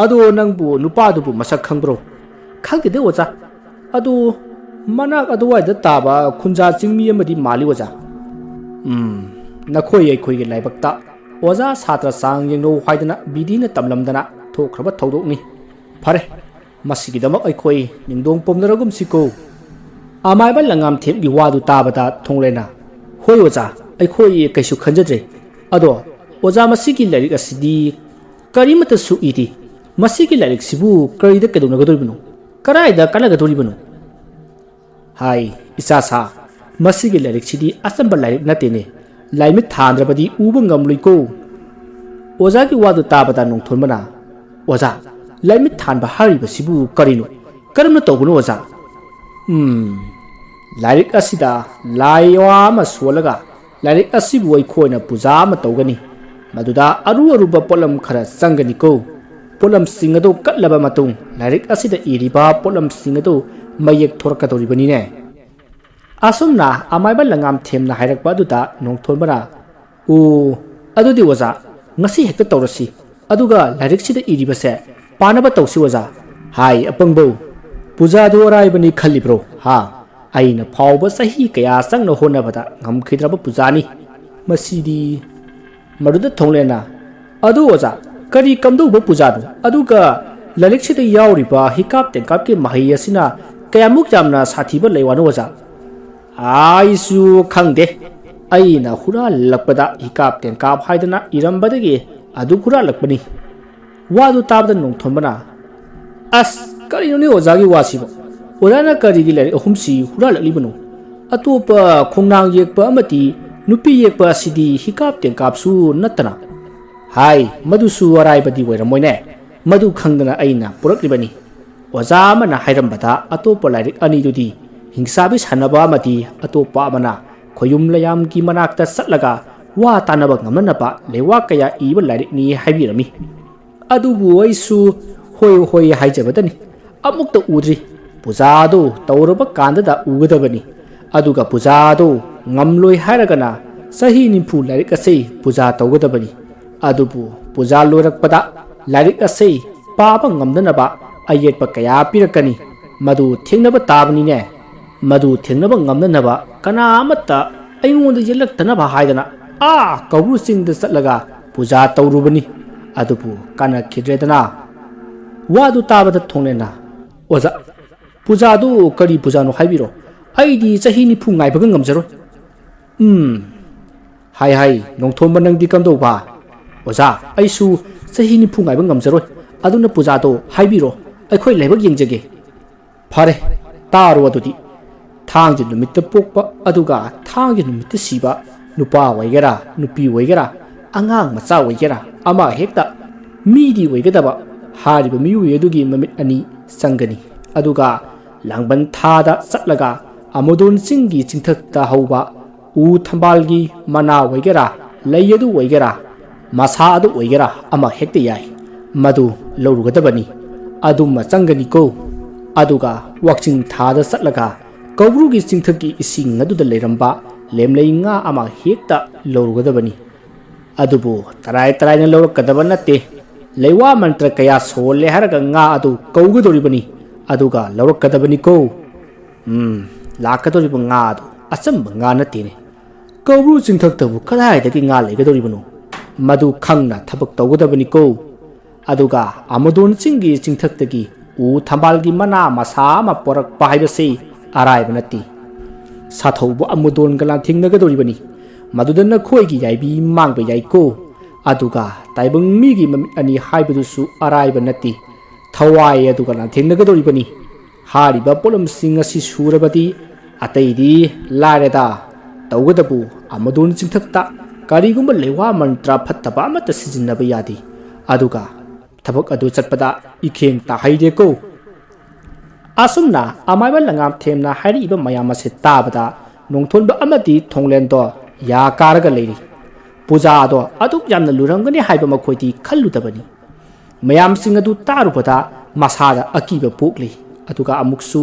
ꯑꯗꯣ ꯅꯪꯕꯨ ꯅꯨꯄꯥꯗꯨꯕꯨ ꯃꯁꯛ ꯈꯪꯕ꯭ꯔꯣ ꯈꯪꯗꯦꯗ ꯑꯣꯖꯥ ꯑꯗꯨ ꯃꯅꯥꯛ ꯑꯗꯨꯋꯥꯏꯗ ꯇꯥꯕ ꯈꯨꯟꯖꯥ ꯆꯤꯡꯃꯤ ꯑꯃꯗꯤ ꯃꯥꯜꯂꯤ ꯑꯣꯖꯥ ꯅꯈꯣꯏ ꯑꯩꯈꯣꯏꯒꯤ ꯂꯥꯏꯕꯛꯇ ꯑꯣꯖꯥ ꯁꯥꯇ꯭ꯔ ꯆꯥꯡ ꯌꯦꯡꯅꯧ ꯍꯥꯏꯗꯅ ꯕꯤꯙꯤꯅ ꯇꯝꯂꯝꯗꯅ ꯊꯣꯛꯈ꯭ꯔꯕ ꯊꯧꯗꯣꯛꯅꯤ ꯐꯔꯦ ꯃꯁꯤꯒꯤꯗꯃꯛ ꯑꯩꯈꯣꯏ ꯅꯤꯡꯗꯣꯡ ꯄꯣꯝꯅꯔꯒꯨꯝꯁꯤꯀꯣ ꯑꯃꯥꯏꯕ ꯂꯪꯉꯥꯝꯊꯦꯝꯒꯤ ꯋꯥꯗꯨ ꯇꯥꯕꯗ ꯊꯣꯡꯂꯦꯟꯅ ꯍꯣꯏ ꯑꯣꯖꯥ ꯑꯩꯈꯣꯏ ꯀꯩꯁꯨ ꯈꯟꯖꯗ꯭ꯔꯦ ꯑꯗꯣ ꯑꯣꯖꯥ ꯃꯁꯤꯒꯤ ꯂꯥꯏꯔꯤꯛ ꯑꯁꯤꯗꯤ ꯀꯔꯤꯃꯠꯇꯁꯨ ꯏꯗꯦ ꯃꯁꯤꯒꯤ ꯂꯥꯏꯔꯤꯛꯁꯤꯕꯨ ꯀꯔꯤꯗ ꯀꯩꯗꯧꯅꯒꯗꯧꯔꯤꯕꯅꯣ ꯀꯗꯥꯏꯗ ꯀꯥꯟꯅꯒꯗꯧꯔꯤꯕꯅꯣ ꯏꯆꯥꯁꯥ ꯃꯁꯤꯒꯤ ꯂꯥꯏꯔꯤꯛꯁꯤꯗꯤ ꯑꯆꯝꯕ ꯂꯥꯏꯔꯤꯛ ꯅꯠꯇꯦꯅꯦ ꯂꯥꯏꯃꯤꯠ ꯊꯥꯟꯗ꯭ꯔꯕꯗꯤ ꯎꯕ ꯉꯝꯂꯣꯏꯀꯣ ꯑꯣꯖꯥꯒꯤ ꯋꯥꯗꯨ ꯇꯥꯕꯗ ꯅꯣꯡꯊꯣꯟꯕꯅ ꯑꯣꯖꯥ ꯂꯥꯏꯃꯤꯠ ꯊꯥꯟꯕ ꯍꯥꯏꯔꯤꯕꯁꯤꯕꯨ ꯀꯔꯤꯅꯣ ꯀꯔꯝꯅ ꯇꯧꯕꯅꯣ ꯑꯣꯖꯥ ꯂꯥꯏꯔꯤꯛ ꯑꯁꯤꯗ ꯂꯥꯏ ꯑꯃ ꯁꯣꯜꯂꯒ ꯂꯥꯏꯔꯤꯛ ꯑꯁꯤꯕꯨ ꯑꯩꯈꯣꯏꯅ ꯄꯨꯖꯥ ꯑꯃ ꯇꯧꯒꯅꯤ ꯃꯗꯨꯗ ꯑꯔꯨꯕ ꯄꯣꯠꯂꯝ ꯈꯔ ꯆꯪꯒꯅꯤꯀꯣ ꯄꯣꯠꯂꯝꯁꯤꯡ ꯑꯗꯨ ꯀꯠꯂꯕ ꯃꯇꯨꯡ ꯂꯥꯏꯔꯤꯛ ꯑꯁꯤꯗ ꯏꯔꯤꯕ ꯄꯣꯠꯂꯝꯁꯤꯡ ꯑꯗꯨ ꯃꯌꯦꯛ ꯊꯣꯔꯛꯀꯗꯧꯔꯤꯕꯅꯤꯅꯦ ꯑꯁꯨꯝꯅ ꯑꯃꯥꯏꯕ ꯂꯪꯉꯥꯝꯊꯦꯝꯅ ꯍꯥꯏꯔꯛꯄ ꯑꯗꯨꯗ ꯅꯣꯡꯊꯣꯟꯕꯅ ꯑꯗꯨꯗꯤ ꯑꯣꯖꯥ ꯉꯁꯤ ꯍꯦꯛꯇ ꯇꯧꯔꯁꯤ ꯑꯗꯨꯒ ꯂꯥꯏꯔꯤꯛꯁꯤꯗ ꯏꯔꯤꯕꯁꯦ ꯄꯥꯅꯕ ꯇꯧꯁꯤ ꯑꯣꯖꯥ ꯑꯄꯪꯕꯧ ꯄꯨꯖꯥꯗꯨ ꯑꯔꯥꯏꯕꯅꯤ ꯈꯜꯂꯤꯕ꯭ꯔꯣ ꯑꯩꯅ ꯐꯥꯎꯕ ꯆꯍꯤ ꯀꯌా ꯆꯪꯅ ꯍꯣꯠꯅꯕꯗ ꯉꯝꯈꯤꯗ꯭ꯔꯕ ꯄꯨꯖꯥꯅꯤ ꯃꯁꯤꯗꯤ ꯃꯗꯨꯗ ꯊꯣꯡꯂꯦꯟꯅ ꯑꯗꯨ ꯑꯣꯖꯥ ꯀꯔꯤ ꯀꯝꯗꯧꯕ ꯄꯨꯖꯥꯅꯣ ꯑꯗꯨꯒ ꯂꯥꯏꯔꯤꯛꯁꯤꯗ ꯌꯥꯎꯔꯤꯕ ꯍꯤꯀꯥꯞ ꯇꯦꯡꯀꯥꯞꯀꯤ ꯃꯍꯩ ꯑꯁꯤꯅ ꯀꯌꯥꯃꯨꯛ ꯌꯥꯝꯅ ꯁꯥꯊꯤꯕ ꯂꯩꯋꯥꯅꯣ ꯑꯣꯖꯥ ꯑꯩꯁꯨ ꯈꯪꯗꯦ ꯑꯩꯅ ꯍꯨꯔꯥꯜꯂꯛꯄꯗ ꯍꯤꯀꯥꯞ ꯇꯦꯡꯀꯥꯞ ꯍꯥꯏꯗꯅ ꯏꯔꯝꯕꯗꯒꯤ ꯑꯗꯨ ꯍꯨꯔꯥꯜꯂꯛꯄꯅꯤ ꯋꯥꯗꯨ ꯇꯥꯕꯗ ꯅꯣꯡꯊꯣꯟꯕꯅ ꯀꯔꯤꯅꯣꯅꯦ ꯑꯣꯖꯥꯒꯤ ꯋꯥꯁꯤꯕꯣ ꯑꯣꯖꯥꯅ ꯀꯔꯤꯒꯤ ꯂꯥꯏꯔꯤꯛ ꯑꯍꯨꯝꯁꯤ ꯍꯨꯔꯥꯜꯂꯛꯂꯤꯕꯅꯣ ꯑꯇꯣꯞꯄ ꯈꯣꯡꯅꯥꯡ ꯌꯦꯛꯄ ꯑꯃꯗꯤ ꯅꯨꯄꯤ ꯌꯦꯛꯄ ꯑꯁꯤꯗꯤ ꯍꯤꯀꯥꯞ ꯇꯦꯡꯀꯥꯞꯁꯨ ꯅꯠꯇꯅ ꯃꯗꯨꯁꯨ ꯑꯔꯥꯏꯕꯗꯤ ꯑꯣꯏꯔꯝꯃꯣꯏꯅꯦ ꯃꯗꯨ ꯈꯪꯗꯅ ꯑꯩꯅ ꯄꯨꯔꯛꯂꯤꯕꯅꯤ ꯑꯣꯖꯥ ꯑꯃꯅ ꯍꯥꯏꯔꯝꯕꯗ ꯑꯇꯣꯞꯄ ꯂꯥꯏꯔꯤꯛ ꯑꯅꯤꯗꯨꯗꯤ ꯍꯤꯡꯁꯥꯕꯤ ꯁꯥꯟꯅꯕ ꯑꯃꯗꯤ ꯑꯇꯣꯞꯄ ꯑꯃꯅ ꯈꯣꯌꯨꯝ ꯂꯌꯥꯝꯒꯤ ꯃꯅꯥꯛꯇ ꯆꯠꯂꯒ ꯋꯥ ꯇꯥꯅꯕ ꯉꯝꯅꯅꯕ ꯂꯩꯋꯥ ꯀꯌꯥ ꯏꯕ ꯂꯥꯏꯔꯤꯛꯅꯤ ꯍꯥꯏꯕꯤꯔꯝꯃꯤ ꯑꯗꯨꯕꯨ ꯑꯩꯁꯨ ꯍꯣꯏ ꯍꯥꯏꯖꯕꯗꯅꯤ ꯑꯃꯨꯛꯇ ꯎꯗ꯭ꯔꯤ ꯄꯨꯖꯥꯗꯨ ꯇꯧꯔꯕ ꯀꯥꯟꯗꯗ ꯎꯒꯗꯕꯅꯤ ꯑꯗꯨꯒ ꯄꯨꯖꯥꯗꯨ ꯉꯝꯂꯣꯏ ꯍꯥꯏꯔꯒꯅ ꯆꯍꯤ 90 ꯂꯥꯏꯔꯤꯛ ꯑꯁꯤ ꯄꯨꯖꯥ ꯇꯧꯒꯗꯕꯅꯤ ꯑꯗꯨꯕꯨ ꯄꯨꯖꯥ ꯂꯣꯏꯔꯛꯄꯗ ꯂꯥꯏꯔꯤꯛ ꯑꯁꯤ ꯄꯥꯕ ꯉꯝꯗꯅꯕ ꯑꯌꯦꯠꯄ ꯀꯌꯥ ꯄꯤꯔꯛꯀꯅꯤ ꯃꯗꯨ ꯊꯦꯡꯅꯕ ꯇꯥꯕꯅꯤꯅꯦ ꯃꯗꯨ ꯊꯦꯡꯅꯕ ꯉꯝꯅꯅꯕ ꯀꯅꯥ ꯑꯃꯠꯇ ꯑꯩꯉꯣꯟꯗ ꯌꯦꯠꯂꯛꯇꯅꯕ ꯍꯥꯏꯗꯅ ꯀꯧꯕ꯭ꯔꯨ ꯆꯤꯡꯗ ꯆꯠꯂꯒ ꯄꯨꯖꯥ ꯇꯧꯔꯨꯕꯅꯤ ꯑꯗꯨꯕꯨ ꯀꯥꯟꯅꯈꯤꯗ꯭ꯔꯦꯗꯅ 와도 따바다 통내나 오자 부자도 거리 부자노 할비로 아이디 자히니 풍아이 버근 감자로 하이 농톤만 능디 감도 봐 오자 아이수 자히니 풍아이 버근 감자로 아두나 부자도 할비로 아이코이 레버 영적에 파레 따로 와도디 탕지 누미트 뽑바 아두가 탕지 누미트 시바 누파 와이게라 누피 와이게라 앙앙 마짜 와이게라 아마 헥다 미디 와이게다바 하리바 미우에두기 마밋 아니 쌍가니 아두가 랑반 타다 satlaga 아모돈 싱기 징탁다 하우바 우 탐발기 마나 와이게라 레이에두 와이게라 마사도 와이게라 아마 헥데 야이 마두 러루가다바니 아두마 쌍가니고 아두가 왁징 타다 satlaga कौब्रुगी चिंथकी इसिंग अदुदा लेरंबा लेमलेइंगा अमा हेक्ता लौरुगदबनी अदुबो तराय तरायना लौरकदबा नते लेवा मंत्र कया सोले हरगा nga adu कौगदोरिबनी अदुगा लौरकदबनी को लाकदोरिबा nga adu अचंबा nga नतेने Koubru चिंथक्तबु कदायदगी nga लेगदोरिबनो मदु खंगना थबक तौगदबनी को अदुगा अमदोन चिंगी चिंथक्तगी उ थंबालगी मना मसा मा पोरक पाहाइबसे अराइब नती साथौबो अमुदोन गला थिंगनगदोरिबनी मदुदन खोइगी याइबी मांगबा याइको aduga taibang migi mamit ani haibadusu araiba nati thawai aduga na thengnagadoribani hariba polam singa si surabadi ataidi lareda tawgadabu amadon chimthakta karigumba lewa mantra phattaba amata sijinnaba yadi aduga thabak adu chatpada ikheng ta haide ko asumna amaiba langam themna hairi iba mayama se tabada nongthonba amati thonglen do ya karaga leiri puja do aduk yamna lurangani haiba makhoi di khalludabani mayam sing adu tarubada masada akiba pokli aduga amuksu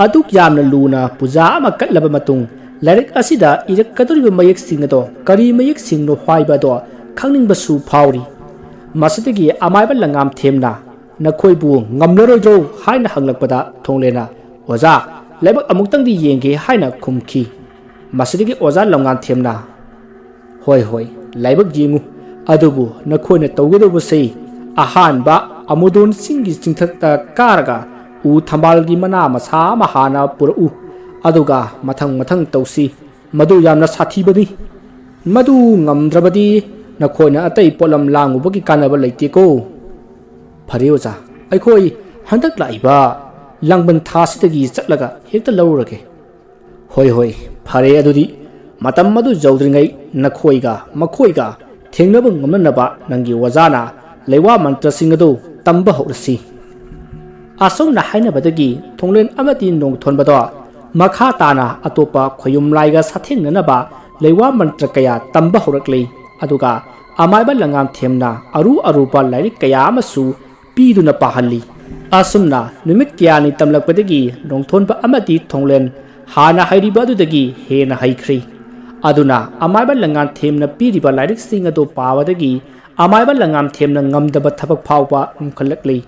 aduk yamna luna puja ama katlaba matung larik asida irak kaduriba mayek sing ado kari mayek sing no haiba do khangning basu phauri masidagi amaiba langam themna nakhoi bu ngamlaroi haina hanglakpada thonglena oza lebak amuktang di yenge haina khumki masidagi oza langan themna hoi laibak yengu adubu nakhoina tawgedobu sei ahan ba amudon singi chingthakta karaga u thambal gi mana masa mahana puru aduga mathang tawsi madu yamna sathi badi madu ngamdrabadi nakhoina atai polam langu bagi kanaba leite ko phare oza aikhoi handak laiba langban thasidagi chatlaga hekta lawrage hoi phare adudi matam madu jawdringai nakhoiga makhoiga thengnaba ngamnaba nangi wazana lewa mantra singadu tamba horsi asomna hainabadagi thonglen amati nong thonbado makha tana atopa khoyum laiga sathengnaba lewa mantra kaya tamba horakle aduga amaiba langam themna arupa lairik kaya amasu piduna pahalli asumna numit kyani tamlakpadagi nong thonba amati thonglen hana hairiba adudagi hena haikhri aduna amaiba langam themna piriba lairik sing ado pawadagi amaiba langam themna ngamdaba thabak phawba umkhalakli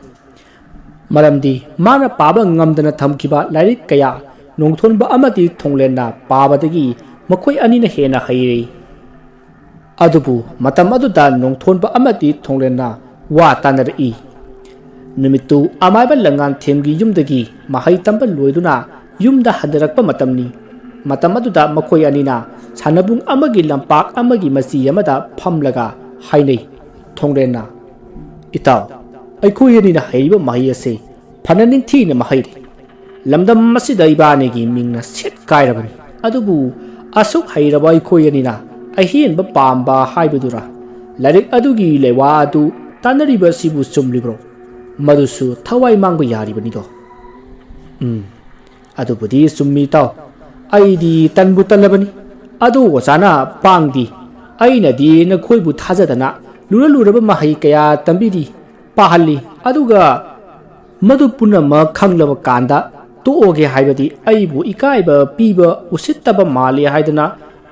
maramdi mana paba ngamdana thamkiba lairik kaya nongthonba amati thonglenna pabadagi makhoi anina hena hairi adubu matam aduda nongthonba amati thonglenna wa tanari numitu amaiba langam themgi yumdagi mahai tamba loiduna yumda hadarakpa matamni matam aduda makhoi anina sanabung amagi lampak amagi masi amada phamlaga hainei thonglenna itaw aikhoi anina haiba mahi ase phananing thina mahairi lamdam masida ibanegi mingna set kairabani adubu asuk hairaba aikhoi anina ahienba pamba haibadura larik adugi lewa adu tanariba sibu chumlibro madusu thawai mangba yaribani do adubudi summi taw aidi tanbu tanlabani adu wasana pangdi aina di na khoibu thajadana luraba mahai kaya tambiri pahalli aduga madu punama khanglaba kanda to oge haibadi aibu ikaiba piba usittaba mali haidana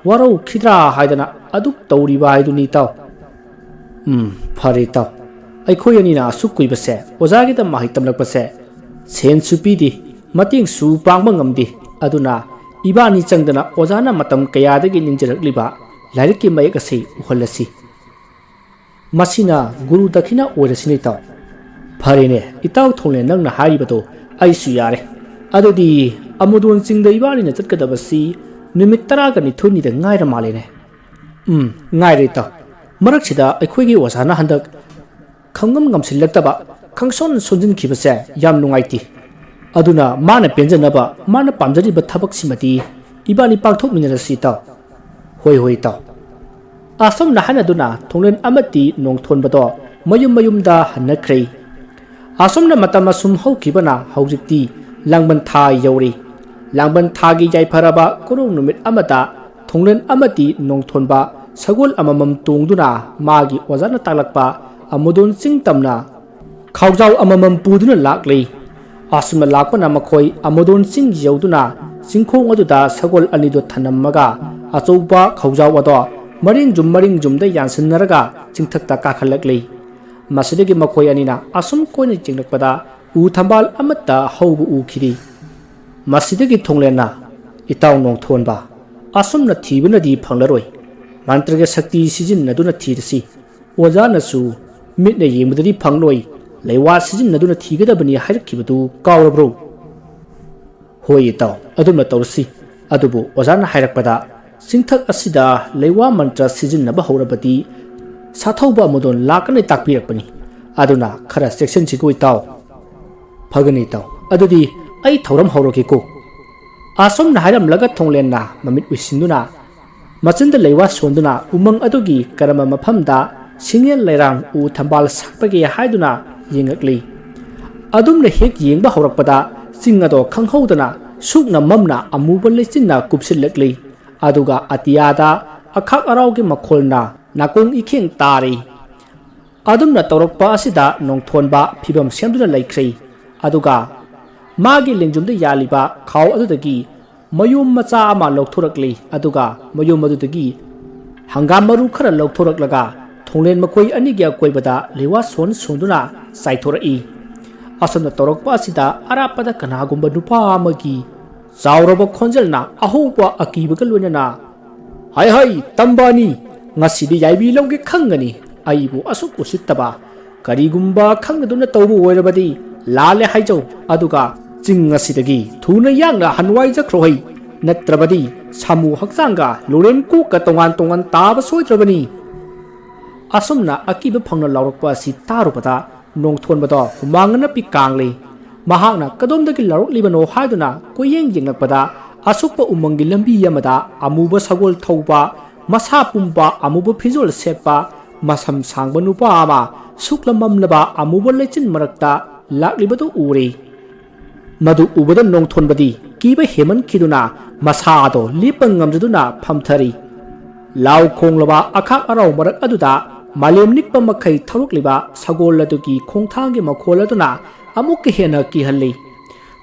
warau khidra haidana aduk tawriba haiduni taw phare taw aikhoi anina sukui base ojagi da mahai tamlakpase sen supidi mating su pangba ngamdi aduna ibani changdana ojana matam kayadagi ninjarakliba lairiki mayek ase uhalasi masina guru dakhina oirasini taw pharene itaw thongle nangna haribado aisu yare adudi amudon chingda ibani na chatkadabasi numit taraga ni thuni da ngaira malene ngaire taw maraksida aikhoigi wasana handak khangam ngamsillaktaba khangson sonjin khibase yam nungaiti aduna mana penjanaba mana pamjari ba thabak simati ibani pangthok minarasi taw hoi taw asam na hanaduna thonglen amati nongthon bado mayum da hanakrei asam na matama sum hokibana haujikti langban tha yauri langban thagi jai pharaba kurung numit amata thonglen amati nongthon ba sagol amamam tungduna magi ojana talakpa amudon singtamna khawjau amamam puduna laklei asma lakpana makhoi amudon sing yauduna singkhong aduda sagol anido thanammaga achouba khawjau ado maring jum da yansinnaraga chingthakta kakhallaklei masidagi makhoi anina asum koina chinglakpada u thambal amatta haubu u khiri masidagi thonglenna itaw nong thonba asumna thibunadi phanglaroi mantraga shakti sijinnaduna thirasi ojanasu mitna yemudari phangloi leiwa sijinnaduna thigadabani hairakibadu kawrabro hoi itaw adumna tawrsi adubu ojana hairakpada singthak asida leiwa mantra sijinnaba horabadi साथौबा अमुदोन लाकने ताकपिरकपनि अदुना खरा section सिको इताव फगनि ताव अदुदि आई थौरम हौरकेको आसम नायरम लगा थोंलेना ममित उसिन्दुना मचिंद लेवा सोंदुना उमंग अदुगी करम मफमदा single लेरांग उ थंबाल साकपगे हायदुना येंगकली अदुमने हेक येंबा हौरकपदा सिंग अदो खंगहौदना सुकना ममना अमुबा लेचिन्ना कुपसिलकली अदुगा अतियादा अखाक अरावगे मखोलना नाकोंग इखेंग तारी अदुमना तौरकपा असिदा नोंथोनबा फिबम सेमदुना लैख्रै अदुगा मागी लेंजुमदा यालिबा खाव अदुदगी मयुम मचा अमा लौथोरकली अदुगा मयुम अदुदगी हंगाम मरु खरा लौथोरकलगा थोंलेन मकोई अनिगी अकोइबदा लेवा सोन सोंदुना साइथोरई असमना तौरकपा असिदा अरापदा कनागुंबा नुपा अमगी चावरबा खोंजलना अहोबा अकीबगा लोइनना हाय हाय तंबानी ngasidi yaibi longge khangani aibu asuk usittaba karigumba khangduna tawbu oirabadi lale haijau aduga jingasidagi thuna yangna hanwai jakhroi natrabadi samu hakchanga loren ku ka tongan tongan taba soitrabani asumna akiba phangna laurokpa si tarubada nongthonbada humangna pi kangle mahakna kadomdagi larok libano haiduna koyeng jingakpada asukpa umangi lambi yamada amuba sagol thauba मसा पुंबा अमुब फिजोल सेपा मसम सांगब नुपा आमा सुक्लममलबा अमुब लेचिन मरक्ता लाक्लिबदु उरे मदु उबद नोंथोनबदी कीब हेमन खिदुना मसादो लिपंगमजुदुना फमथरी लाव खोंगलबा अखा अराव मरक अदुदा मालेम निकप मखै थरुकलिबा सगोल अदुगी खोंथांगे मखोल अदुना अमुक हेना किहल्ली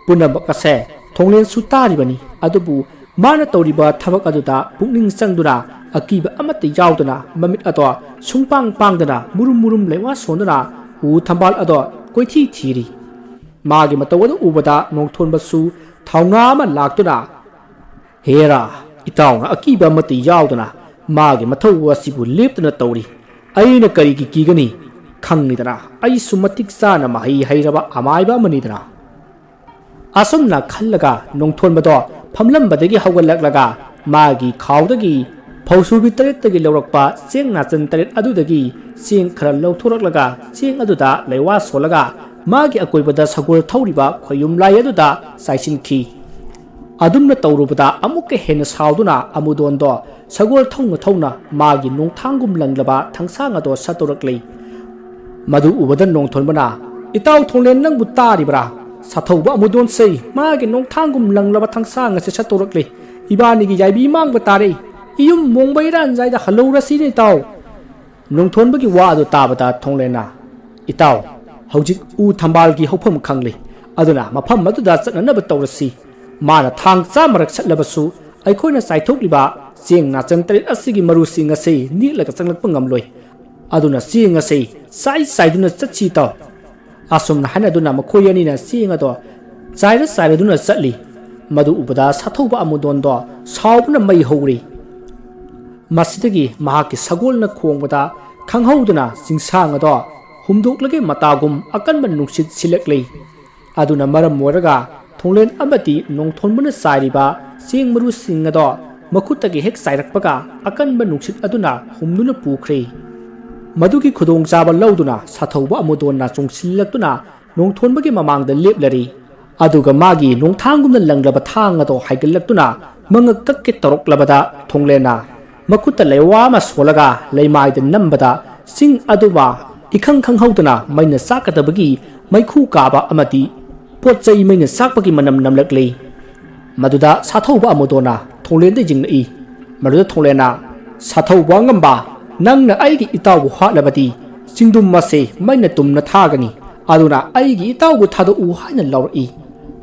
पुनबकसे थोंलेन सुतारिबनी अदुबु माना तौरिबा थबक अदुदा पुकनिंग चंगदुना अकीब अमत यावदना ममित अदो सुंगपांग पांगदना मुरुम मुरुम लेवा सोंदना उ थंबाल अदो कोइथी थीरी मागे मतवद उबदा नोंथोनबसु थावना अमा लाक्तुना हेरा इतावना अकीब अमत यावदना मागे मथौ असिबु लेप्तना तौरी अइना करिगी कीगनी खंगनिदना अइ सुमतिक साना महै हैरबा अमाइबा मनिदना असमना खल्लगा नोंथोनबदो फमलंबदगी हौगलक्लगा मागी खावदगी फौसुबी तरेतगी लौरकपा चेंग नाचन तरेत अदुदगी चेंग खरा लौथोरकलगा चेंग अदुदा लेवा सोलगा मागी अकोइबदा सगोल थौरिबा खोयुम लाई अदुदा साइसिनखी अदुमना तौरुबदा अमुक हेन सावदुना अमुदोंदो सगोल थौना थौना मागी नोंथांगुम लंगलबा थंसांग अदो सतोरकलै मदु उबदा नोंथोनबना इताव थोंलेन नंगबु तारिबरा साथौबा अमुदोन सै मागी नोंथांगुम लंगलबा थंसांग असे सतोरकलै इबानिगी याइबी मांगबा तारे इयुम मोंबैरान जायदा हलौरसिने इताव नोंथोनबगी वा अदो ताबदा थोंलेना इताव हौजिक उ थंबालगी हौफम खंगले अदुना मफम मदुदा चननब तौरसी माना थांग चामरक सटलबसु अखोइना चाइथोकलिबा चेंग नाचन तरेत असिगी मरुसिंग असे नीलगा चंगलकप ngamloi aduna चेंग असे साइ साइदुना चछि ताव असुमना हानादुना मखोयनिना चेंग अदो चाइरा चाइरादुना चटली मदु उबदा साथौबा अमुदोंदो सावबना मई हौरी मसिदगी महाकी सगोलना खोंगबदा खंगहौदना सिंसांग अदो हुमदोकलगे मतागुम अकनब नुक्सित सिलकलै अदुना मरम मोरगा थोंलेन अमति नोंथोनबना साइरिबा चेंग मरु सिंग अदो मखुतगी हेक साइरकपगा अकनब नुक्सित अदुना हुमदुना पुख्रे मदुगी खुदोंग चाबा लौदुना साथौबा अमुदोंना चोंसिलक्तुना नोंथोनबगी ममांगदा लेपलरी अदुगा मागी नोंथांगुमना लंगलबा थांग अदो हाइगलक्तुना मंग कक्के तोरकलबदा थोंलेना मकुता लेवा मा सोलगा लेमाइद नंबदा सिंग अदुबा इखंग खंगहौदना मैना साकदबगी मैखु काबा अमति पोचै मैना साकपगी मनम नमलकलै मदुदा साथौबा अमुदोना थोंलेनदे जिंगई मदुदा थोंलेना साथौबा ngamba नंगना आइगी इतावबु हालबदी सिंगदुम मसे मैना तुमना थागनी अदुना आइगी इतावबु थादो उ हाइना लौरई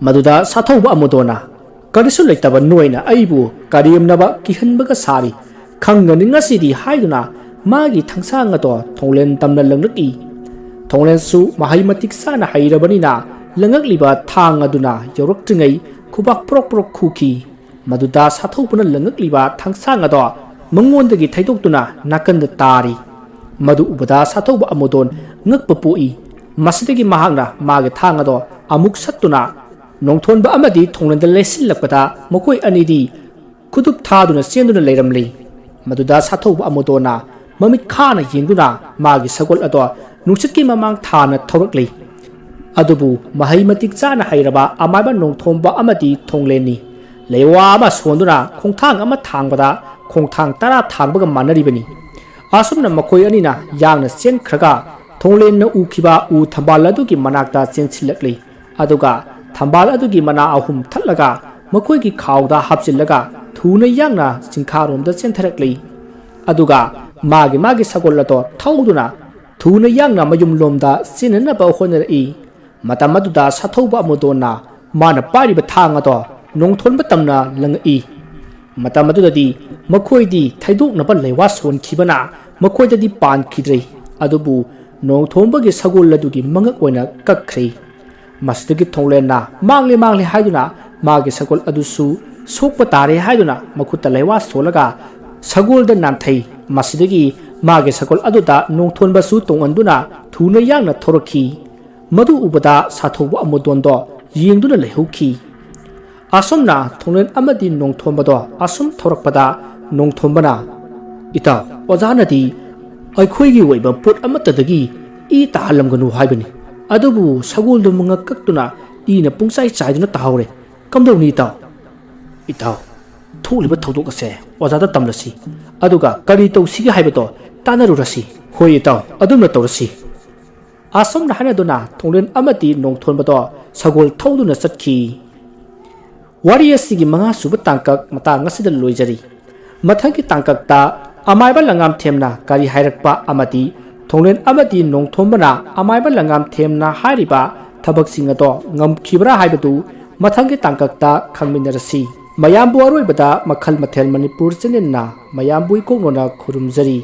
मदुदा साथौबा अमुदोना करिसु लेतबा नोइना आइबु करियमनबा किहनबगा सारी खंगनि ngasiदी हाइदुना मागी थंसांग अदो थोंलेन तमना लंगलकी थोंलेनसु महै मतिक साना हाइरबनिना लंगकलिबा थांग अदुना यौरक्त्रिङै खुबाक प्रोक प्रोक खुखी मदुदा साथौबना लंगकलिबा थंसांग अदो मंगोंदगी थैदोक्तुना नाकंद तारी मदु उबदा साथौबा अमुदोन ngakpa poi मसिदगी महागना मागे थांग अदो अमुक सत्तुना नोंथोनबा अमदी थोंलेनदा लेसिलकपदा मकोय अनिदी खुदुप थादुना सेंदुना लेरमलै मदुदा साथौबा अमुदोना mami khana yengduna magi sagol ado nungsit ki mamang thana thorakli adubu mahai matik chana hairaba amaiba nongthomba amadi thongleni lewa ama sonduna khongthang ama thangbada khongthang tara thangbaga manaribani asumna makoi anina yangna chen khraga thonglen na ukhiba u thambal adugi manakta chensilakli aduga thambal adugi mana ahum thallaga makoi ki khawda hapchillaga thuna yangna singkharomda chentharakli aduga magi sagol ato thauduna thuna yangna mayum lomda sinana ba honari matamaduda sathauba amodona mana pariba thang ato nongthonba tamna langi matamadudadi makhoi thaidokna ba lewa son khibana makhoi dadi pan khidrei adubu nongthomba gi sagol adugi mangak oina kakkhri masdagi thonglenna mangle haiduna magi sagol adusu sokpa tare haiduna makhutta lewa solaga sagol da nanthai masidagi magi sagol aduda nongthonba su tonganduna thuna yangna thorakhi madu ubada sathoba amodondo yengduna lehukhi asomna thonglen amadi nongthomba asum thorakpada nongthombana ita ojanadi aikhoigi weiba pot amatadagi I tahalamganu haibani adubu sagol do manga kaktuna ina pungsai chaiduna tahawre kamdawni ita ita thuliba thodok ase ojada tamlasi aduga kari tawsiga haibato tanarurasi hoi ita adumna tawrasi asom rahanaduna thonglen amadi nongthonbado sagol thauduna chatkhi wariyasigi manga suba tangkak matang ngasida loijari mathangki tangkakta amaiba langam themna kari hairakpa amadi thonglen amadi nongthombana amaiba langam themna hariba thabak singa to ngamkhibra haibatu mathangki tangkakta khangminarasi mayambu aroibada makhal mathel manipur chenenna mayambui koknona khurumjari